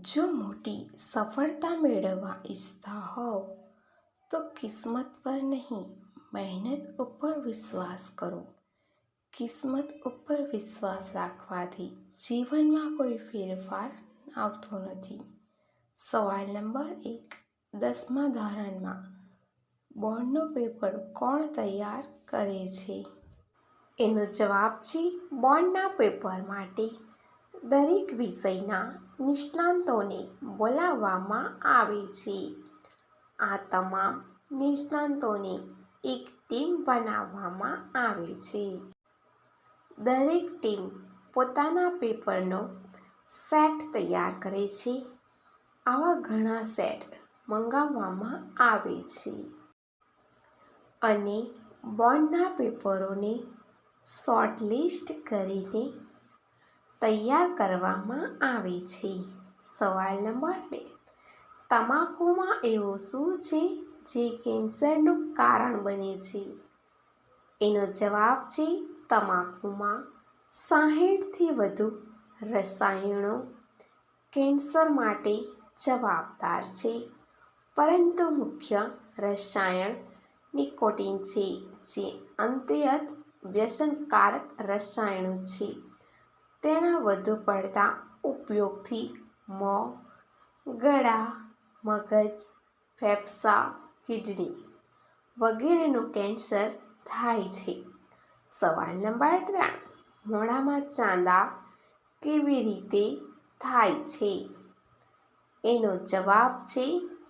જો મોટી સફળતા મેળવવા ઈચ્છતા હોવ તો કિસ્મત પર નહીં, મહેનત ઉપર વિશ્વાસ કરો. કિસ્મત ઉપર વિશ્વાસ રાખવાથી જીવનમાં કોઈ ફેરફાર આવતો નથી. સવાલ નંબર 1. 10મા ધોરણમાં બોર્ડનું પેપર કોણ તૈયાર કરે છે? એનો જવાબ છે બોર્ડના પેપર માટે દરેક વિષયના નિષ્ણાતોને બોલાવવામાં આવે છે. આ તમામ નિષ્ણાતોની એક ટીમ બનાવવામાં આવે છે. દરેક ટીમ પોતાના પેપરનો સેટ તૈયાર કરે છે. આવા ઘણા સેટ મંગાવવામાં આવે છે અને બોર્ડના પેપરોને શોર્ટલિસ્ટ કરીને તૈયાર કરવામાં આવે છે. સવાલ નંબર 2. તમાકુમાં એવું શું છે જે કેન્સરનું કારણ બને છે? એનો જવાબ છે તમાકુમાં 60થી વધુ રસાયણો કેન્સર માટે જવાબદાર છે. પરંતુ મુખ્ય રસાયણ નિકોટીન છે, જે અત્યંત વ્યસનકારક રસાયણ છે. તેના વધુ પડતા ઉપયોગથી મોં, ગળા, મગજ, ફેફસાં, કિડની વગેરેનું કેન્સર થાય છે. સવાલ નંબર 3. મોઢામાં ચાંદા કેવી રીતે થાય છે? એનો જવાબ છે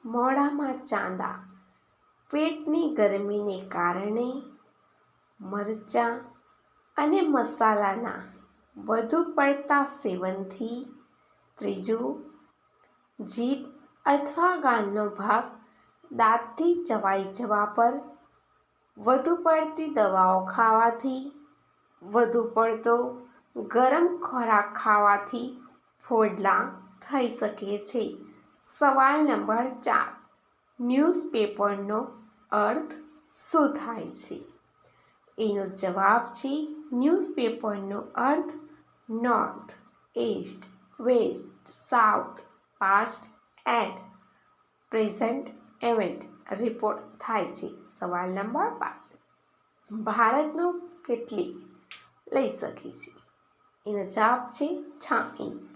મોઢામાં ચાંદા પેટની ગરમીને કારણે, મરચાં અને મસાલાના વધુ પડતા સેવનથી. 3. જીભ અથવા ગાલનો ભાગ દાંતથી ચવાઈ જવા પર, વધુ પડતી દવાઓ ખાવાથી, વધુ પડતો ગરમ ખોરાક ખાવાથી ફોડલા થઈ શકે છે. સવાલ નંબર 4. ન્યૂઝપેપરનો અર્થ શું થાય છે? એનો જવાબ છે ન્યૂઝપેપરનો અર્થ north, east, west, south, past and present event report થાય છે. સવાલ નંબર 5. ભારતનું કેટલી લઈ શકે છે? એનો જવાબ છે 6 ઇંચ.